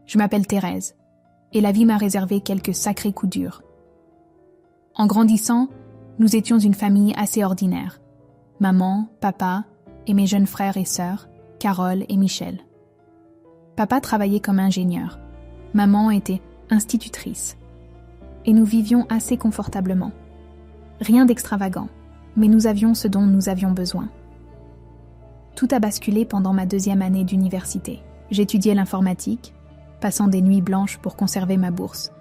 Je m'appelle Thérèse, et la vie m'a réservé quelques sacrés coups durs. En grandissant, nous étions une famille assez ordinaire. Maman, papa et mes jeunes frères et sœurs, Carole et Michel. Papa travaillait comme ingénieur. Maman était institutrice. Et nous vivions assez confortablement. Rien d'extravagant, mais nous avions ce dont nous avions besoin. Tout a basculé pendant ma 2e année d'université. J'étudiais l'informatique, passant des nuits blanches pour conserver ma bourse,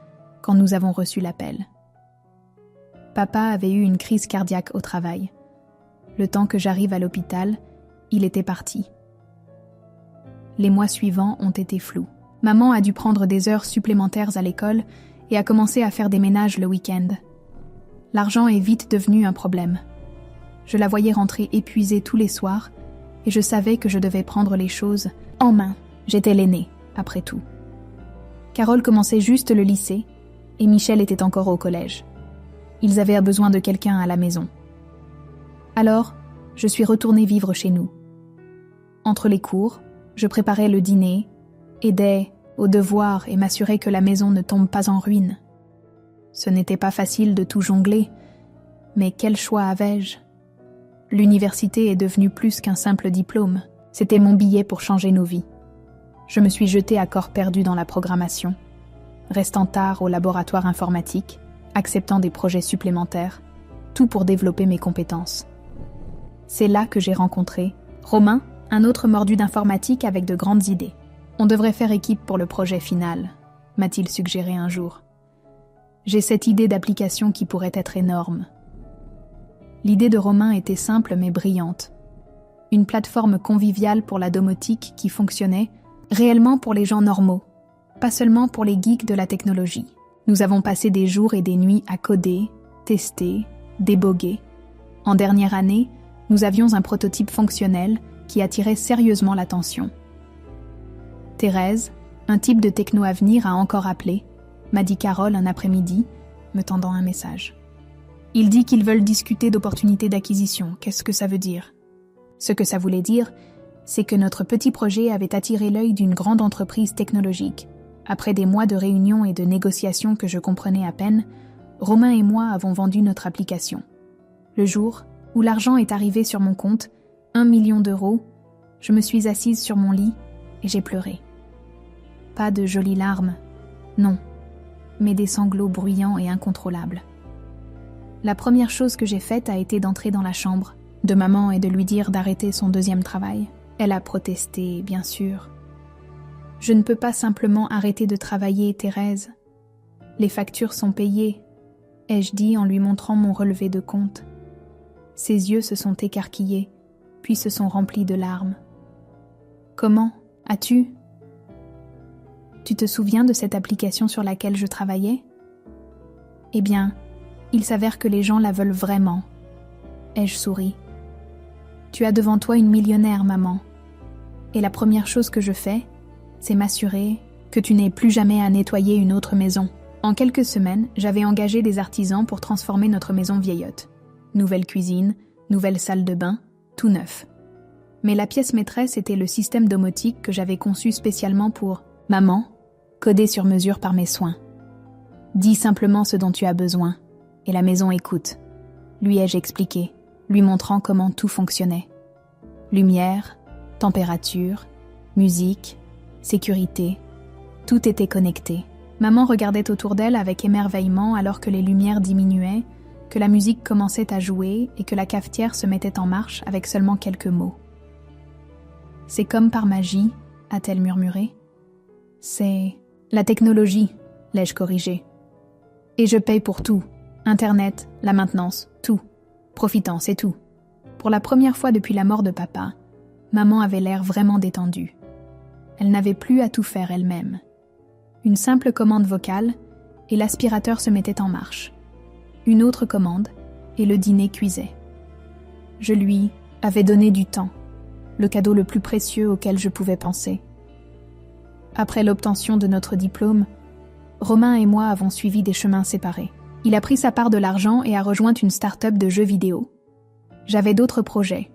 quand nous avons reçu l'appel. Papa avait eu une crise cardiaque au travail. Le temps que j'arrive à l'hôpital, il était parti. Les mois suivants ont été flous. Maman a dû prendre des heures supplémentaires à l'école et a commencé à faire des ménages le week-end. L'argent est vite devenu un problème. Je la voyais rentrer épuisée tous les soirs et je savais que je devais prendre les choses en main. J'étais l'aînée, après tout. Carole commençait juste le lycée et Michel était encore au collège. Ils avaient besoin de quelqu'un à la maison. Alors, je suis retournée vivre chez nous. Entre les cours, je préparais le dîner, aidais aux devoirs et m'assurais que la maison ne tombe pas en ruine. Ce n'était pas facile de tout jongler, mais quel choix avais-je ? L'université est devenue plus qu'un simple diplôme. C'était mon billet pour changer nos vies. Je me suis jetée à corps perdu dans la programmation, restant tard au laboratoire informatique, acceptant des projets supplémentaires, tout pour développer mes compétences. C'est là que j'ai rencontré Romain, un autre mordu d'informatique avec de grandes idées. On devrait faire équipe pour le projet final, m'a-t-il suggéré un jour. J'ai cette idée d'application qui pourrait être énorme. L'idée de Romain était simple mais brillante. Une plateforme conviviale pour la domotique qui fonctionnait réellement pour les gens normaux, pas seulement pour les geeks de la technologie. Nous avons passé des jours et des nuits à coder, tester, déboguer. En dernière année, nous avions un prototype fonctionnel qui attirait sérieusement l'attention. Thérèse, un type de techno à venir, a encore appelé, m'a dit Carole un après-midi, me tendant un message. Il dit qu'ils veulent discuter d'opportunités d'acquisition. Qu'est-ce que ça veut dire ? Ce que ça voulait dire, c'est que notre petit projet avait attiré l'œil d'une grande entreprise technologique. Après des mois de réunions et de négociations que je comprenais à peine, Romain et moi avons vendu notre application. Le jour où l'argent est arrivé sur mon compte, 1 million d'euros, je me suis assise sur mon lit et j'ai pleuré. Pas de jolies larmes, non, mais des sanglots bruyants et incontrôlables. La première chose que j'ai faite a été d'entrer dans la chambre de maman et de lui dire d'arrêter son 2e travail. Elle a protesté, bien sûr. Je ne peux pas simplement arrêter de travailler, Thérèse. Les factures sont payées, ai-je dit en lui montrant mon relevé de compte. Ses yeux se sont écarquillés, puis se sont remplis de larmes. Comment as-tu ? Tu te souviens de cette application sur laquelle je travaillais ? Eh bien, il s'avère que les gens la veulent vraiment. Ai-je souri. Tu as devant toi une millionnaire, maman. Et la première chose que je fais, c'est m'assurer que tu n'aies plus jamais à nettoyer une autre maison. En quelques semaines, j'avais engagé des artisans pour transformer notre maison vieillotte. Nouvelle cuisine, nouvelle salle de bain, tout neuf. Mais la pièce maîtresse était le système domotique que j'avais conçu spécialement pour maman, codé sur mesure par mes soins. Dis simplement ce dont tu as besoin, et la maison écoute. Lui ai-je expliqué, lui montrant comment tout fonctionnait. Lumière, température, musique, sécurité, tout était connecté. Maman regardait autour d'elle avec émerveillement alors que les lumières diminuaient, que la musique commençait à jouer et que la cafetière se mettait en marche avec seulement quelques mots. « C'est comme par magie », a-t-elle murmuré. « C'est la technologie », l'ai-je corrigé. « Et je paye pour tout, Internet, la maintenance, tout. Profitant, c'est tout. » Pour la première fois depuis la mort de papa, maman avait l'air vraiment détendue. Elle n'avait plus à tout faire elle-même. Une simple commande vocale, et l'aspirateur se mettait en marche. Une autre commande, et le dîner cuisait. Je lui avais donné du temps, le cadeau le plus précieux auquel je pouvais penser. Après l'obtention de notre diplôme, Romain et moi avons suivi des chemins séparés. Il a pris sa part de l'argent et a rejoint une start-up de jeux vidéo. J'avais d'autres projets.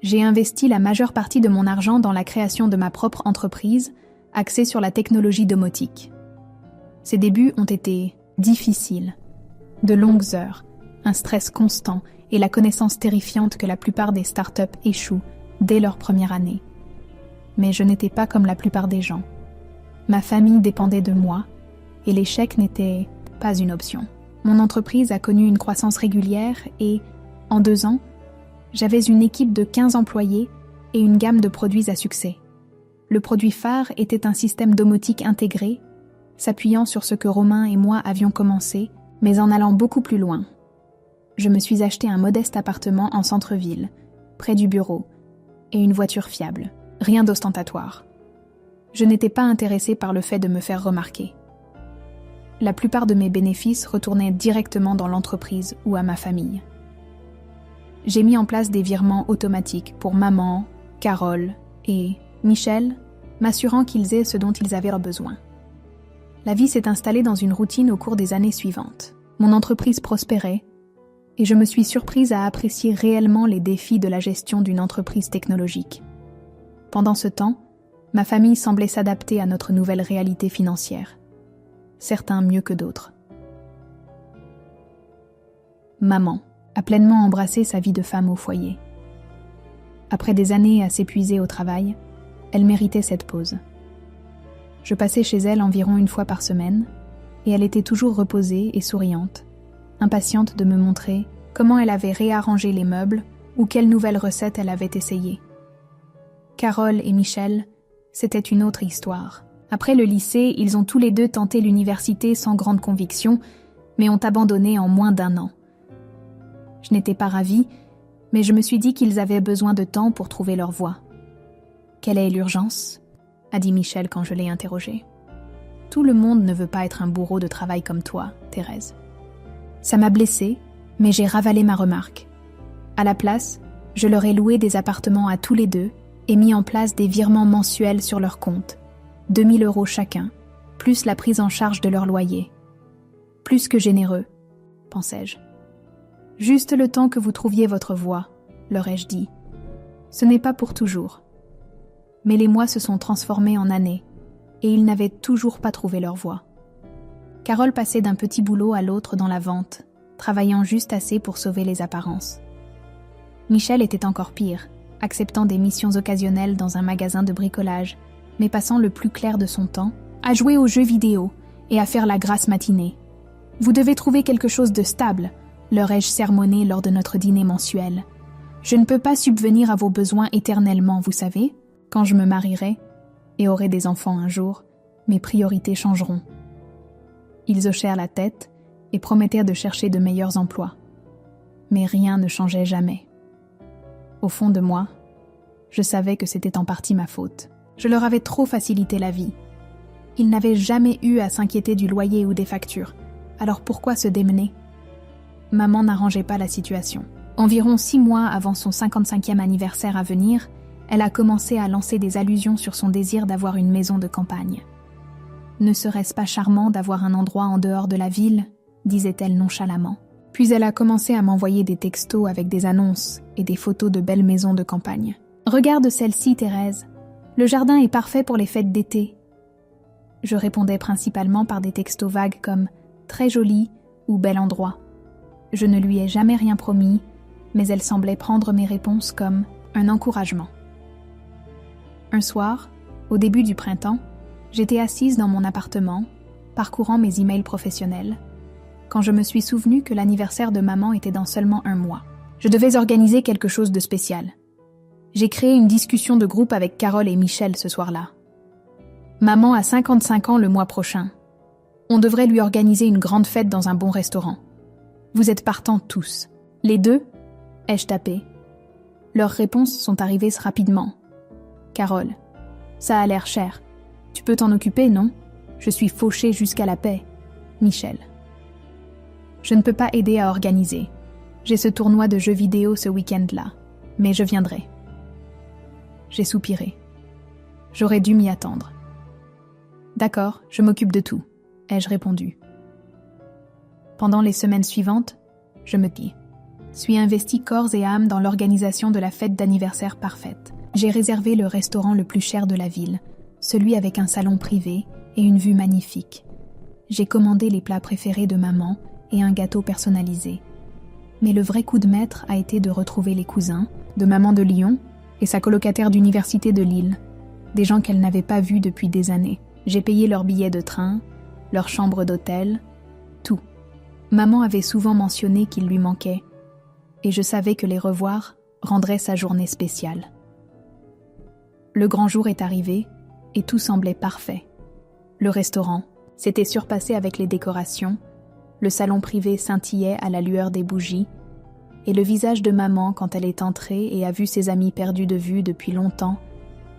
J'ai investi la majeure partie de mon argent dans la création de ma propre entreprise, axé sur la technologie domotique. Ses débuts ont été difficiles, de longues heures, un stress constant et la connaissance terrifiante que la plupart des startups échouent dès leur première année. Mais je n'étais pas comme la plupart des gens. Ma famille dépendait de moi et l'échec n'était pas une option. Mon entreprise a connu une croissance régulière et, en 2 ans, j'avais une équipe de 15 employés et une gamme de produits à succès. Le produit phare était un système domotique intégré, s'appuyant sur ce que Romain et moi avions commencé, mais en allant beaucoup plus loin. Je me suis acheté un modeste appartement en centre-ville, près du bureau, et une voiture fiable, rien d'ostentatoire. Je n'étais pas intéressée par le fait de me faire remarquer. La plupart de mes bénéfices retournaient directement dans l'entreprise ou à ma famille. J'ai mis en place des virements automatiques pour maman, Carole et Michel, m'assurant qu'ils aient ce dont ils avaient besoin. La vie s'est installée dans une routine au cours des années suivantes. Mon entreprise prospérait et je me suis surprise à apprécier réellement les défis de la gestion d'une entreprise technologique. Pendant ce temps, ma famille semblait s'adapter à notre nouvelle réalité financière. Certains mieux que d'autres. Maman a pleinement embrassé sa vie de femme au foyer. Après des années à s'épuiser au travail, elle méritait cette pause. Je passais chez elle environ 1 fois par semaine, et elle était toujours reposée et souriante, impatiente de me montrer comment elle avait réarrangé les meubles ou quelle nouvelle recette elle avait essayée. Carole et Michel, c'était une autre histoire. Après le lycée, ils ont tous les deux tenté l'université sans grande conviction, mais ont abandonné en moins d'1 an. Je n'étais pas ravie, mais je me suis dit qu'ils avaient besoin de temps pour trouver leur voie. « Quelle est l'urgence ?» a dit Michel quand je l'ai interrogé. « Tout le monde ne veut pas être un bourreau de travail comme toi, Thérèse. » Ça m'a blessée, mais j'ai ravalé ma remarque. À la place, je leur ai loué des appartements à tous les deux et mis en place des virements mensuels sur leur compte, 2 000 € chacun, plus la prise en charge de leur loyer. Plus que généreux, pensais-je. Juste le temps que vous trouviez votre voie, leur ai-je dit. Ce n'est pas pour toujours. Mais les mois se sont transformés en années, et ils n'avaient toujours pas trouvé leur voie. Carole passait d'un petit boulot à l'autre dans la vente, travaillant juste assez pour sauver les apparences. Michel était encore pire, acceptant des missions occasionnelles dans un magasin de bricolage, mais passant le plus clair de son temps à jouer aux jeux vidéo et à faire la grasse matinée. « Vous devez trouver quelque chose de stable », leur ai-je sermonné lors de notre dîner mensuel. « Je ne peux pas subvenir à vos besoins éternellement, vous savez. Quand je me marierai et aurai des enfants un jour, mes priorités changeront. » Ils hochèrent la tête et promettèrent de chercher de meilleurs emplois. Mais rien ne changeait jamais. Au fond de moi, je savais que c'était en partie ma faute. Je leur avais trop facilité la vie. Ils n'avaient jamais eu à s'inquiéter du loyer ou des factures. Alors pourquoi se démener ? Maman n'arrangeait pas la situation. Environ 6 mois avant son 55e anniversaire à venir, elle a commencé à lancer des allusions sur son désir d'avoir une maison de campagne. « Ne serait-ce pas charmant d'avoir un endroit en dehors de la ville ?» disait-elle nonchalamment. Puis elle a commencé à m'envoyer des textos avec des annonces et des photos de belles maisons de campagne. « Regarde celle-ci, Thérèse. Le jardin est parfait pour les fêtes d'été. » Je répondais principalement par des textos vagues comme « très joli » ou « bel endroit ». Je ne lui ai jamais rien promis, mais elle semblait prendre mes réponses comme un encouragement. Un soir, au début du printemps, j'étais assise dans mon appartement, parcourant mes emails professionnels, quand je me suis souvenue que l'anniversaire de maman était dans seulement 1 mois. Je devais organiser quelque chose de spécial. J'ai créé une discussion de groupe avec Carole et Michel ce soir-là. Maman a 55 ans le mois prochain. On devrait lui organiser une grande fête dans un bon restaurant. Vous êtes partants tous. Les deux ? Ai-je tapé. Leurs réponses sont arrivées rapidement. Carole. Ça a l'air cher. Tu peux t'en occuper, non ? Je suis fauchée jusqu'à la paix. Michel. Je ne peux pas aider à organiser. J'ai ce tournoi de jeux vidéo ce week-end-là. Mais je viendrai. J'ai soupiré. J'aurais dû m'y attendre. D'accord, je m'occupe de tout, ai-je répondu. Pendant les semaines suivantes, je me suis investie corps et âme dans l'organisation de la fête d'anniversaire parfaite. J'ai réservé le restaurant le plus cher de la ville, celui avec un salon privé et une vue magnifique. J'ai commandé les plats préférés de maman et un gâteau personnalisé. Mais le vrai coup de maître a été de retrouver les cousins, de maman de Lyon et sa colocataire d'université de Lille, des gens qu'elle n'avait pas vus depuis des années. J'ai payé leurs billets de train, leur chambre d'hôtel, tout. Maman avait souvent mentionné qu'il lui manquait, et je savais que les revoir rendrait sa journée spéciale. Le grand jour est arrivé, et tout semblait parfait. Le restaurant s'était surpassé avec les décorations, le salon privé scintillait à la lueur des bougies, et le visage de maman quand elle est entrée et a vu ses amis perdus de vue depuis longtemps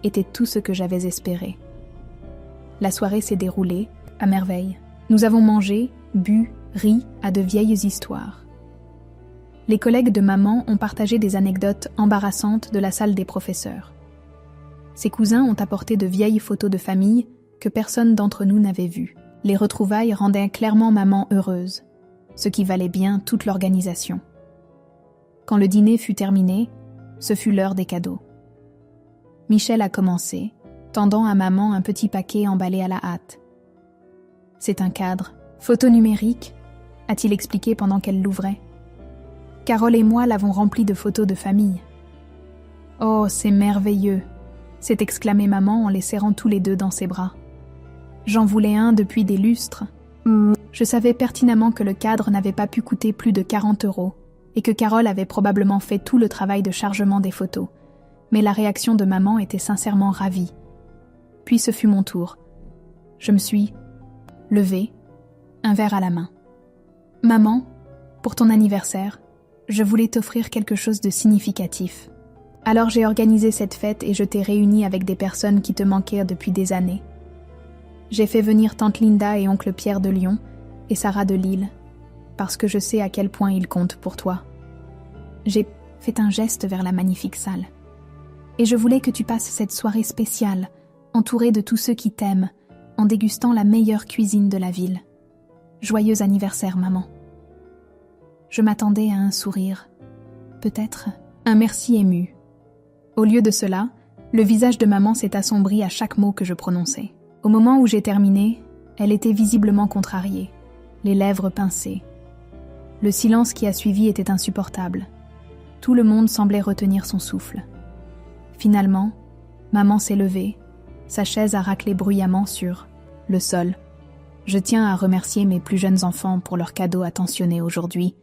était tout ce que j'avais espéré. La soirée s'est déroulée à merveille. Nous avons mangé, bu, ri à de vieilles histoires. Les collègues de maman ont partagé des anecdotes embarrassantes de la salle des professeurs. Ses cousins ont apporté de vieilles photos de famille que personne d'entre nous n'avait vues. Les retrouvailles rendaient clairement maman heureuse, ce qui valait bien toute l'organisation. Quand le dîner fut terminé, ce fut l'heure des cadeaux. Michel a commencé, tendant à maman un petit paquet emballé à la hâte. « C'est un cadre, photo numérique », a-t-il expliqué pendant qu'elle l'ouvrait. « Carole et moi l'avons rempli de photos de famille. »« Oh, c'est merveilleux !» s'est exclamé maman en les serrant tous les deux dans ses bras. « J'en voulais un depuis des lustres. Je savais pertinemment que le cadre n'avait pas pu coûter plus de 40 € et que Carole avait probablement fait tout le travail de chargement des photos. Mais la réaction de maman était sincèrement ravie. Puis ce fut mon tour. Je me suis levée, un verre à la main. « Maman, pour ton anniversaire, je voulais t'offrir quelque chose de significatif. Alors j'ai organisé cette fête et je t'ai réunie avec des personnes qui te manquaient depuis des années. J'ai fait venir tante Linda et oncle Pierre de Lyon et Sarah de Lille, parce que je sais à quel point ils comptent pour toi. J'ai fait un geste vers la magnifique salle. Et je voulais que tu passes cette soirée spéciale, entourée de tous ceux qui t'aiment, en dégustant la meilleure cuisine de la ville. Joyeux anniversaire, maman. » Je m'attendais à un sourire, peut-être un merci ému. Au lieu de cela, le visage de maman s'est assombri à chaque mot que je prononçais. Au moment où j'ai terminé, elle était visiblement contrariée, les lèvres pincées. Le silence qui a suivi était insupportable. Tout le monde semblait retenir son souffle. Finalement, maman s'est levée, sa chaise a raclé bruyamment sur le sol. « Je tiens à remercier mes plus jeunes enfants pour leurs cadeaux attentionnés aujourd'hui »,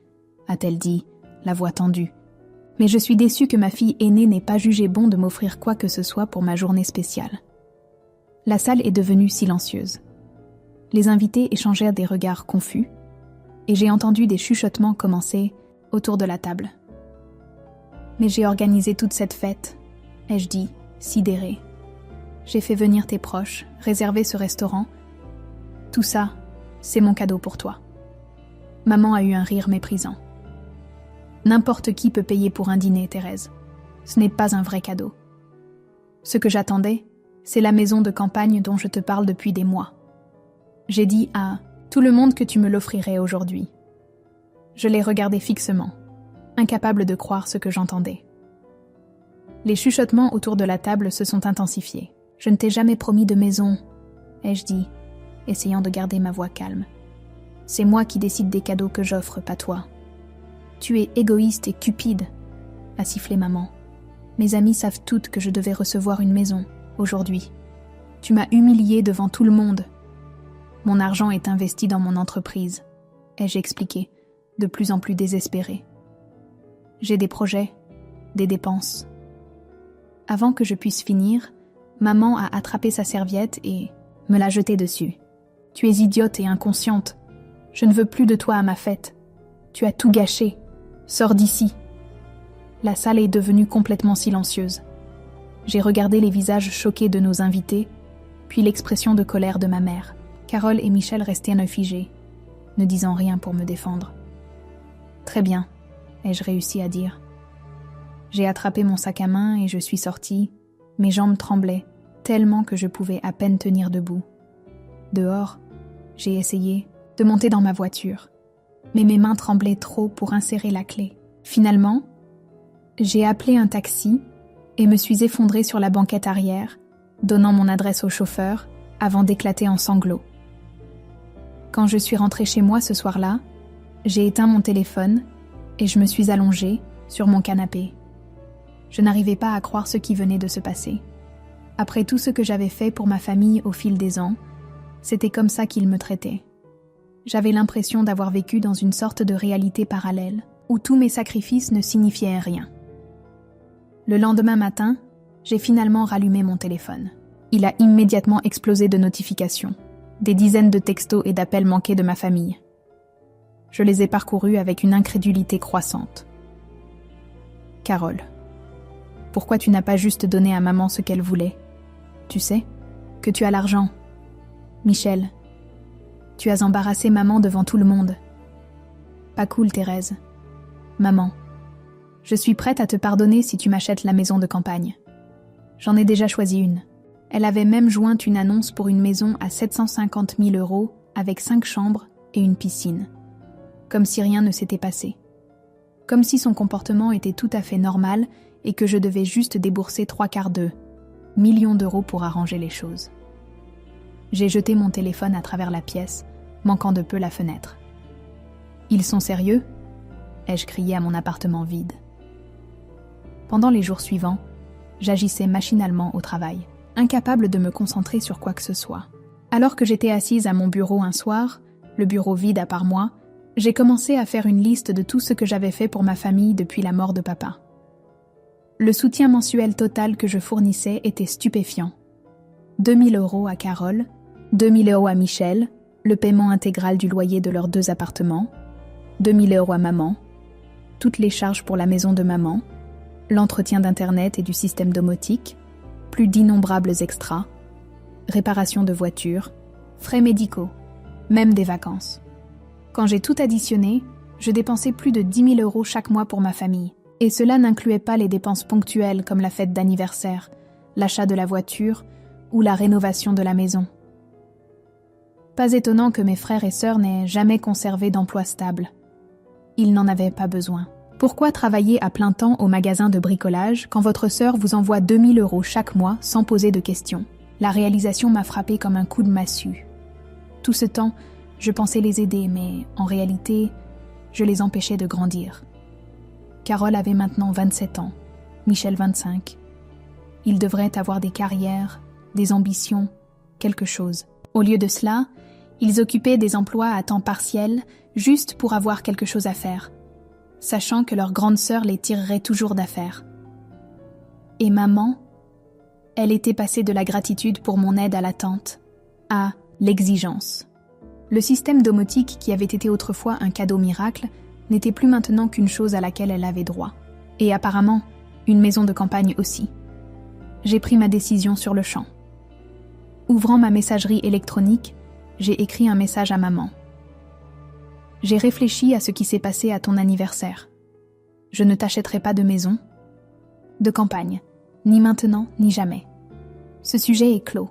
a-t-elle dit, la voix tendue. « Mais je suis déçue que ma fille aînée n'ait pas jugé bon de m'offrir quoi que ce soit pour ma journée spéciale. » La salle est devenue silencieuse. Les invités échangèrent des regards confus, et j'ai entendu des chuchotements commencer autour de la table. « Mais j'ai organisé toute cette fête », ai-je dit, sidérée. « J'ai fait venir tes proches, réservé ce restaurant. Tout ça, c'est mon cadeau pour toi. » Maman a eu un rire méprisant. « N'importe qui peut payer pour un dîner, Thérèse. Ce n'est pas un vrai cadeau. Ce que j'attendais, c'est la maison de campagne dont je te parle depuis des mois. J'ai dit à tout le monde que tu me l'offrirais aujourd'hui. » Je l'ai regardé fixement, incapable de croire ce que j'entendais. Les chuchotements autour de la table se sont intensifiés. « Je ne t'ai jamais promis de maison, » ai-je dit, essayant de garder ma voix calme. « C'est moi qui décide des cadeaux que j'offre, pas toi. »« Tu es égoïste et cupide, » a sifflé maman. « Mes amis savent toutes que je devais recevoir une maison, aujourd'hui. Tu m'as humiliée devant tout le monde. Mon argent est investi dans mon entreprise, » ai-je expliqué, de plus en plus désespérée. J'ai des projets, des dépenses. Avant que je puisse finir, maman a attrapé sa serviette et me l'a jetée dessus. « Tu es idiote et inconsciente. Je ne veux plus de toi à ma fête. Tu as tout gâché. Sors d'ici. » La salle est devenue complètement silencieuse. J'ai regardé les visages choqués de nos invités, puis l'expression de colère de ma mère. Carole et Michel restaient figés, ne disant rien pour me défendre. « Très bien, » ai-je réussi à dire. J'ai attrapé mon sac à main et je suis sortie. Mes jambes tremblaient, tellement que je pouvais à peine tenir debout. Dehors, j'ai essayé de monter dans ma voiture, mais mes mains tremblaient trop pour insérer la clé. Finalement, j'ai appelé un taxi et me suis effondrée sur la banquette arrière, donnant mon adresse au chauffeur avant d'éclater en sanglots. Quand je suis rentrée chez moi ce soir-là, j'ai éteint mon téléphone et je me suis allongée sur mon canapé. Je n'arrivais pas à croire ce qui venait de se passer. Après tout ce que j'avais fait pour ma famille au fil des ans, c'était comme ça qu'ils me traitaient. J'avais l'impression d'avoir vécu dans une sorte de réalité parallèle, où tous mes sacrifices ne signifiaient rien. Le lendemain matin, j'ai finalement rallumé mon téléphone. Il a immédiatement explosé de notifications, des dizaines de textos et d'appels manqués de ma famille. Je les ai parcourus avec une incrédulité croissante. Carole, pourquoi tu n'as pas juste donné à maman ce qu'elle voulait? Tu sais, que tu as l'argent. Michel, tu as embarrassé maman devant tout le monde. Pas cool, Thérèse. Maman, je suis prête à te pardonner si tu m'achètes la maison de campagne. J'en ai déjà choisi une. Elle avait même joint une annonce pour une maison à 750 000 € avec 5 chambres et une piscine. Comme si rien ne s'était passé. Comme si son comportement était tout à fait normal et que je devais juste débourser 3/4 de millions d'euros pour arranger les choses. J'ai jeté mon téléphone à travers la pièce, manquant de peu la fenêtre. « Ils sont sérieux ?» ai-je crié à mon appartement vide. Pendant les jours suivants, j'agissais machinalement au travail, incapable de me concentrer sur quoi que ce soit. Alors que j'étais assise à mon bureau un soir, le bureau vide à part moi, j'ai commencé à faire une liste de tout ce que j'avais fait pour ma famille depuis la mort de papa. Le soutien mensuel total que je fournissais était stupéfiant. 2 000 € à Carole, 2 000 € à Michel, le paiement intégral du loyer de leurs 2 appartements, 2 000 € à maman, toutes les charges pour la maison de maman, l'entretien d'Internet et du système domotique, plus d'innombrables extras, réparation de voitures, frais médicaux, même des vacances. Quand j'ai tout additionné, je dépensais plus de 10 000 € chaque mois pour ma famille. Et cela n'incluait pas les dépenses ponctuelles comme la fête d'anniversaire, l'achat de la voiture ou la rénovation de la maison. Pas étonnant que mes frères et sœurs n'aient jamais conservé d'emploi stable. Ils n'en avaient pas besoin. Pourquoi travailler à plein temps au magasin de bricolage quand votre sœur vous envoie 2 000 € chaque mois sans poser de questions? La réalisation m'a frappée comme un coup de massue. Tout ce temps, je pensais les aider, mais en réalité, je les empêchais de grandir. Carole avait maintenant 27 ans, Michel 25. Ils devraient avoir des carrières, des ambitions, quelque chose. Au lieu de cela, ils occupaient des emplois à temps partiel juste pour avoir quelque chose à faire, sachant que leur grande sœur les tirerait toujours d'affaire. Et maman, elle était passée de la gratitude pour mon aide à l'attente à l'exigence. Le système domotique qui avait été autrefois un cadeau miracle n'était plus maintenant qu'une chose à laquelle elle avait droit. Et apparemment, une maison de campagne aussi. J'ai pris ma décision sur le champ. Ouvrant ma messagerie électronique, j'ai écrit un message à maman. J'ai réfléchi à ce qui s'est passé à ton anniversaire. Je ne t'achèterai pas de maison, de campagne, ni maintenant, ni jamais. Ce sujet est clos.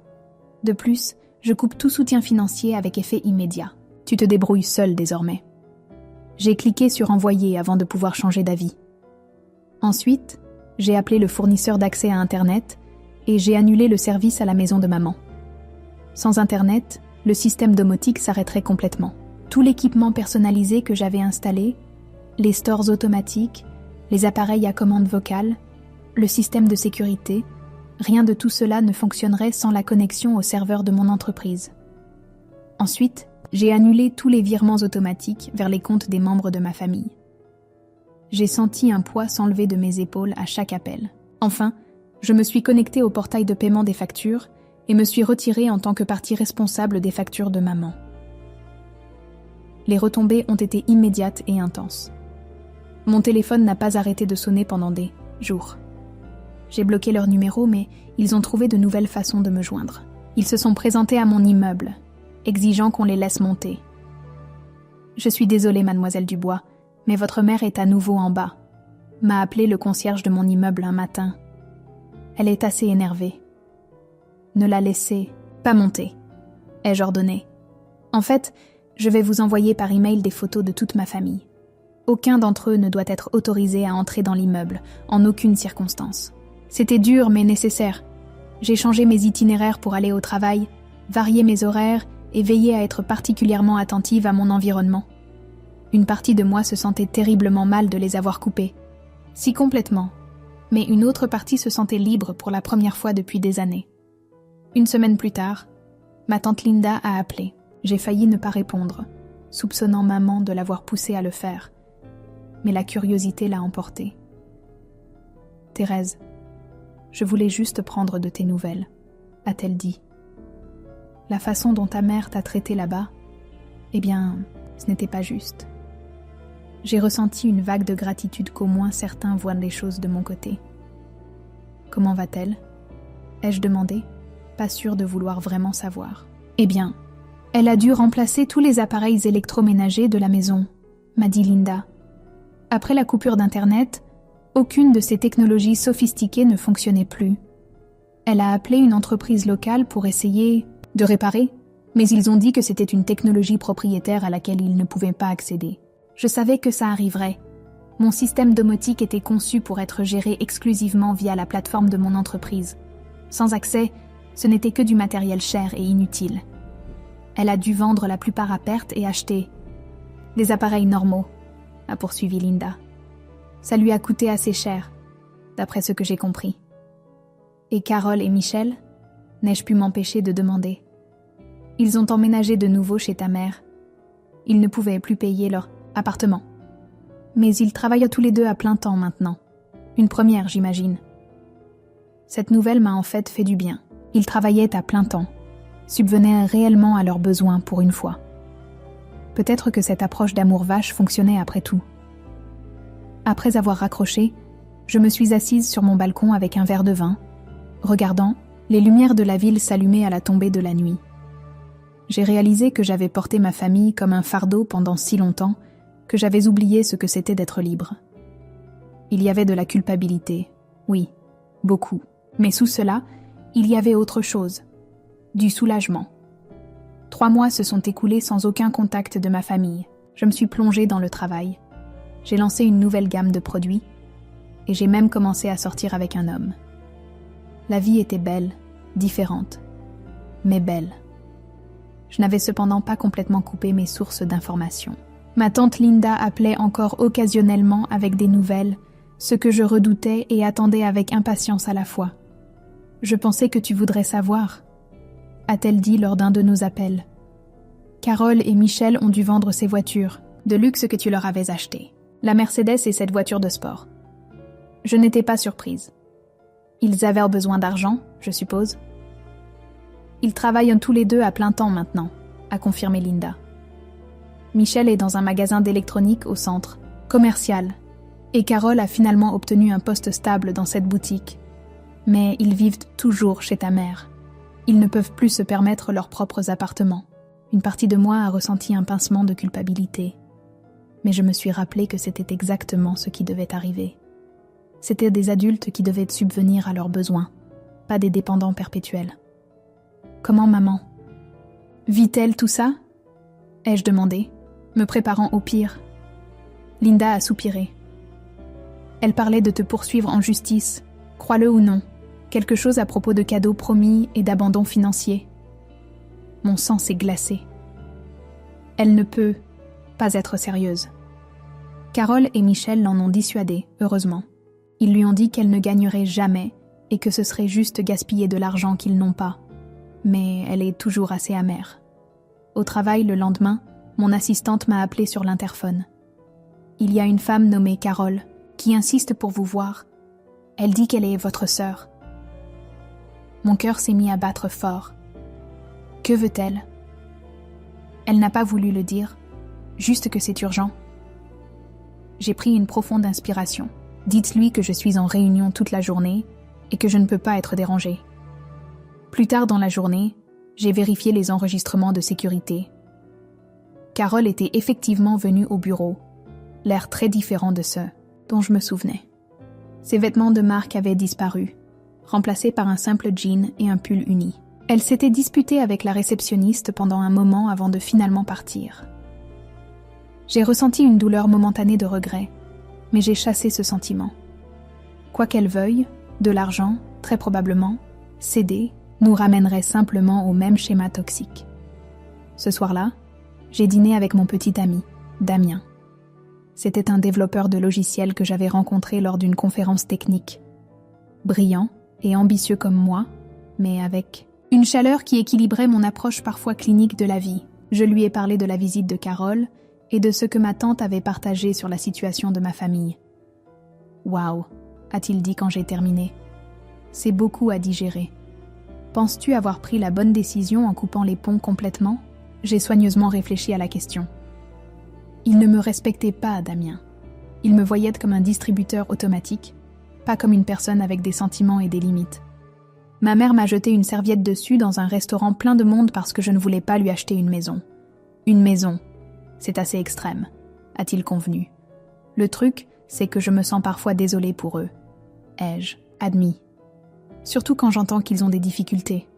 De plus, je coupe tout soutien financier avec effet immédiat. Tu te débrouilles seule désormais. J'ai cliqué sur « Envoyer » avant de pouvoir changer d'avis. Ensuite, j'ai appelé le fournisseur d'accès à Internet et j'ai annulé le service à la maison de maman. Sans Internet, le système domotique s'arrêterait complètement. Tout l'équipement personnalisé que j'avais installé, les stores automatiques, les appareils à commande vocale, le système de sécurité, rien de tout cela ne fonctionnerait sans la connexion au serveur de mon entreprise. Ensuite, j'ai annulé tous les virements automatiques vers les comptes des membres de ma famille. J'ai senti un poids s'enlever de mes épaules à chaque appel. Enfin, je me suis connectée au portail de paiement des factures et me suis retirée en tant que partie responsable des factures de maman. Les retombées ont été immédiates et intenses. Mon téléphone n'a pas arrêté de sonner pendant des jours. J'ai bloqué leur numéro, mais ils ont trouvé de nouvelles façons de me joindre. Ils se sont présentés à mon immeuble, exigeant qu'on les laisse monter. Je suis désolée, mademoiselle Dubois, mais votre mère est à nouveau en bas, m'a appelé le concierge de mon immeuble un matin. Elle est assez énervée. Ne la laissez pas monter, ai-je ordonné. En fait, je vais vous envoyer par email des photos de toute ma famille. Aucun d'entre eux ne doit être autorisé à entrer dans l'immeuble, en aucune circonstance. C'était dur mais nécessaire. J'ai changé mes itinéraires pour aller au travail, varié mes horaires et veillé à être particulièrement attentive à mon environnement. Une partie de moi se sentait terriblement mal de les avoir coupés. Si complètement. Mais une autre partie se sentait libre pour la première fois depuis des années. Une semaine plus tard, ma tante Linda a appelé. J'ai failli ne pas répondre, soupçonnant maman de l'avoir poussée à le faire. Mais la curiosité l'a emportée. « Thérèse, je voulais juste prendre de tes nouvelles, » a-t-elle dit. « La façon dont ta mère t'a traité là-bas, eh bien, ce n'était pas juste. » J'ai ressenti une vague de gratitude qu'au moins certains voient les choses de mon côté. « Comment va-t-elle » ai-je demandé, pas sûre de vouloir vraiment savoir. « Eh bien, elle a dû remplacer tous les appareils électroménagers de la maison, » m'a dit Linda. Après la coupure d'Internet, aucune de ces technologies sophistiquées ne fonctionnait plus. Elle a appelé une entreprise locale pour essayer de réparer, mais ils ont dit que c'était une technologie propriétaire à laquelle ils ne pouvaient pas accéder. Je savais que ça arriverait. Mon système domotique était conçu pour être géré exclusivement via la plateforme de mon entreprise. Sans accès, ce n'était que du matériel cher et inutile. Elle a dû vendre la plupart à perte et acheter des appareils normaux, a poursuivi Linda. Ça lui a coûté assez cher, d'après ce que j'ai compris. Et Carole et Michel, n'ai-je pu m'empêcher de demander. Ils ont emménagé de nouveau chez ta mère. Ils ne pouvaient plus payer leur appartement. Mais ils travaillent tous les deux à plein temps maintenant. Une première, j'imagine. Cette nouvelle m'a en fait du bien. Ils travaillaient à plein temps, subvenaient réellement à leurs besoins pour une fois. Peut-être que cette approche d'amour vache fonctionnait après tout. Après avoir raccroché, je me suis assise sur mon balcon avec un verre de vin, regardant les lumières de la ville s'allumer à la tombée de la nuit. J'ai réalisé que j'avais porté ma famille comme un fardeau pendant si longtemps que j'avais oublié ce que c'était d'être libre. Il y avait de la culpabilité, oui, beaucoup. Mais sous cela, il y avait autre chose, du soulagement. 3 mois se sont écoulés sans aucun contact de ma famille. Je me suis plongée dans le travail. J'ai lancé une nouvelle gamme de produits et j'ai même commencé à sortir avec un homme. La vie était belle, différente, mais belle. Je n'avais cependant pas complètement coupé mes sources d'informations. Ma tante Linda appelait encore occasionnellement avec des nouvelles, ce que je redoutais et attendais avec impatience à la fois. « Je pensais que tu voudrais savoir », a-t-elle dit lors d'un de nos appels. « Carole et Michel ont dû vendre ces voitures, de luxe que tu leur avais achetées. La Mercedes et cette voiture de sport. » Je n'étais pas surprise. Ils avaient besoin d'argent, je suppose. Ils travaillent tous les deux à plein temps maintenant, a confirmé Linda. Michel est dans un magasin d'électronique au centre, commercial, et Carole a finalement obtenu un poste stable dans cette boutique. Mais ils vivent toujours chez ta mère. Ils ne peuvent plus se permettre leurs propres appartements. Une partie de moi a ressenti un pincement de culpabilité. Mais je me suis rappelé que c'était exactement ce qui devait arriver. C'étaient des adultes qui devaient subvenir à leurs besoins, pas des dépendants perpétuels. Comment maman vit-elle tout ça ? Ai-je demandé, me préparant au pire. Linda a soupiré. Elle parlait de te poursuivre en justice, crois-le ou non, quelque chose à propos de cadeaux promis et d'abandon financier. Mon sang s'est glacé. Elle ne peut pas être sérieuse. Carole et Michel l'en ont dissuadée, heureusement. Ils lui ont dit qu'elle ne gagnerait jamais et que ce serait juste gaspiller de l'argent qu'ils n'ont pas. Mais elle est toujours assez amère. Au travail, le lendemain, mon assistante m'a appelée sur l'interphone. Il y a une femme nommée Carole qui insiste pour vous voir. Elle dit qu'elle est votre sœur. Mon cœur s'est mis à battre fort. Que veut-elle ? Elle n'a pas voulu le dire, juste que c'est urgent. J'ai pris une profonde inspiration. Dites-lui que je suis en réunion toute la journée et que je ne peux pas être dérangée. Plus tard dans la journée, j'ai vérifié les enregistrements de sécurité. Carole était effectivement venue au bureau, l'air très différent de ceux dont je me souvenais. Ses vêtements de marque avaient disparu, remplacés par un simple jean et un pull uni. Elle s'était disputée avec la réceptionniste pendant un moment avant de finalement partir. J'ai ressenti une douleur momentanée de regret, mais j'ai chassé ce sentiment. Quoi qu'elle veuille, de l'argent, très probablement, céder nous ramènerait simplement au même schéma toxique. Ce soir-là, j'ai dîné avec mon petit ami, Damien. C'était un développeur de logiciels que j'avais rencontré lors d'une conférence technique. Brillant et ambitieux comme moi, mais avec une chaleur qui équilibrait mon approche parfois clinique de la vie. Je lui ai parlé de la visite de Carole et de ce que ma tante avait partagé sur la situation de ma famille. « Waouh !» a-t-il dit quand j'ai terminé. « C'est beaucoup à digérer. Penses-tu avoir pris la bonne décision en coupant les ponts complètement ?» J'ai soigneusement réfléchi à la question. Il ne me respectait pas, Damien. Il me voyait comme un distributeur automatique, pas comme une personne avec des sentiments et des limites. Ma mère m'a jeté une serviette dessus dans un restaurant plein de monde parce que je ne voulais pas lui acheter une maison. Une maison, c'est assez extrême, a-t-il convenu. Le truc, c'est que je me sens parfois désolée pour eux. Ai-je admis. Surtout quand j'entends qu'ils ont des difficultés.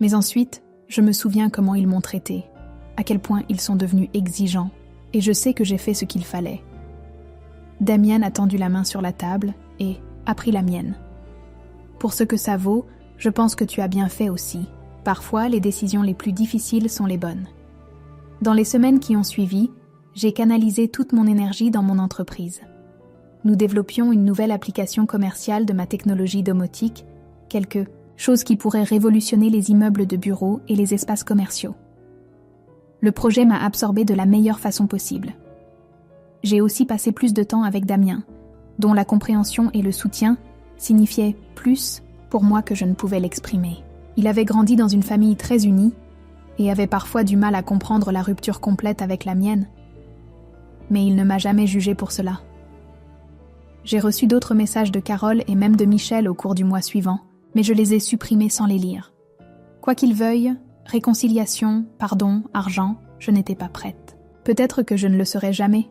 Mais ensuite, je me souviens comment ils m'ont traité, à quel point ils sont devenus exigeants, et je sais que j'ai fait ce qu'il fallait. Damien a tendu la main sur la table et a pris la mienne. Pour ce que ça vaut, je pense que tu as bien fait aussi. Parfois, les décisions les plus difficiles sont les bonnes. Dans les semaines qui ont suivi, j'ai canalisé toute mon énergie dans mon entreprise. Nous développions une nouvelle application commerciale de ma technologie domotique, quelque chose qui pourrait révolutionner les immeubles de bureaux et les espaces commerciaux. Le projet m'a absorbé de la meilleure façon possible. J'ai aussi passé plus de temps avec Damien, dont la compréhension et le soutien signifiaient plus pour moi que je ne pouvais l'exprimer. Il avait grandi dans une famille très unie et avait parfois du mal à comprendre la rupture complète avec la mienne. Mais il ne m'a jamais jugé pour cela. J'ai reçu d'autres messages de Carole et même de Michel au cours du mois suivant, mais je les ai supprimés sans les lire. Quoi qu'ils veuillent, réconciliation, pardon, argent, je n'étais pas prête. Peut-être que je ne le serai jamais.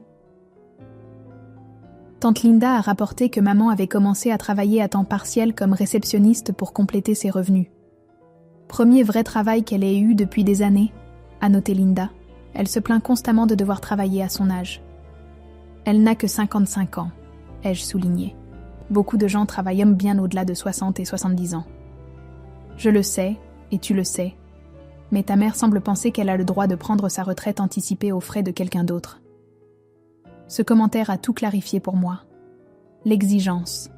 Tante Linda a rapporté que maman avait commencé à travailler à temps partiel comme réceptionniste pour compléter ses revenus. Premier vrai travail qu'elle ait eu depuis des années, a noté Linda. Elle se plaint constamment de devoir travailler à son âge. Elle n'a que 55 ans, ai-je souligné. Beaucoup de gens travaillent bien au-delà de 60 et 70 ans. Je le sais, et tu le sais, mais ta mère semble penser qu'elle a le droit de prendre sa retraite anticipée aux frais de quelqu'un d'autre. Ce commentaire a tout clarifié pour moi. L'exigence.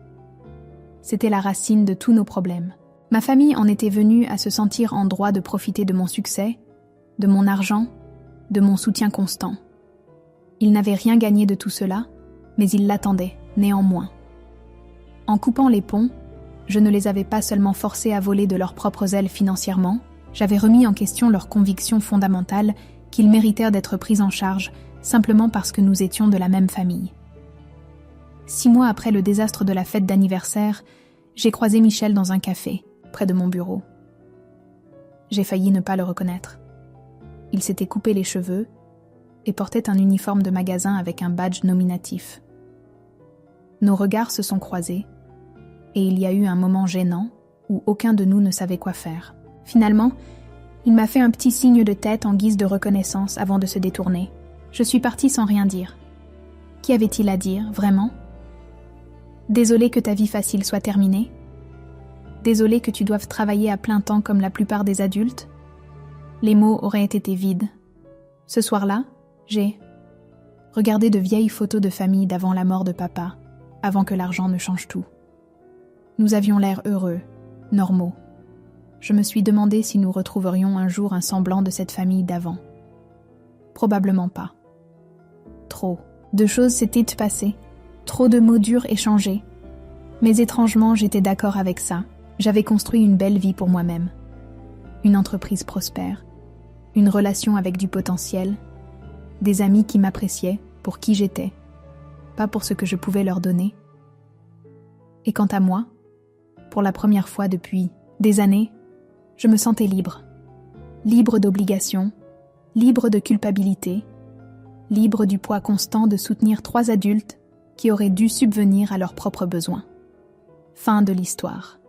C'était la racine de tous nos problèmes. Ma famille en était venue à se sentir en droit de profiter de mon succès, de mon argent, de mon soutien constant. Ils n'avaient rien gagné de tout cela, mais ils l'attendaient, néanmoins. En coupant les ponts, je ne les avais pas seulement forcés à voler de leurs propres ailes financièrement, j'avais remis en question leur conviction fondamentale qu'ils méritèrent d'être pris en charge simplement parce que nous étions de la même famille. 6 mois après le désastre de la fête d'anniversaire, j'ai croisé Michel dans un café, près de mon bureau. J'ai failli ne pas le reconnaître. Il s'était coupé les cheveux et portait un uniforme de magasin avec un badge nominatif. Nos regards se sont croisés, et il y a eu un moment gênant où aucun de nous ne savait quoi faire. Finalement, il m'a fait un petit signe de tête en guise de reconnaissance avant de se détourner. Je suis partie sans rien dire. Qu'y avait-il à dire, vraiment ? Désolée que ta vie facile soit terminée ? Désolée que tu doives travailler à plein temps comme la plupart des adultes ? Les mots auraient été vides. Ce soir-là, j'ai regardé de vieilles photos de famille d'avant la mort de papa, avant que l'argent ne change tout. Nous avions l'air heureux, normaux. Je me suis demandé si nous retrouverions un jour un semblant de cette famille d'avant. Probablement pas. Trop de choses s'étaient passées, trop de mots durs échangés. Mais étrangement, j'étais d'accord avec ça. J'avais construit une belle vie pour moi-même. Une entreprise prospère, une relation avec du potentiel, des amis qui m'appréciaient pour qui j'étais, pas pour ce que je pouvais leur donner. Et quant à moi, pour la première fois depuis des années, je me sentais libre. Libre d'obligations, libre de culpabilité, libre du poids constant de soutenir 3 adultes qui auraient dû subvenir à leurs propres besoins. Fin de l'histoire.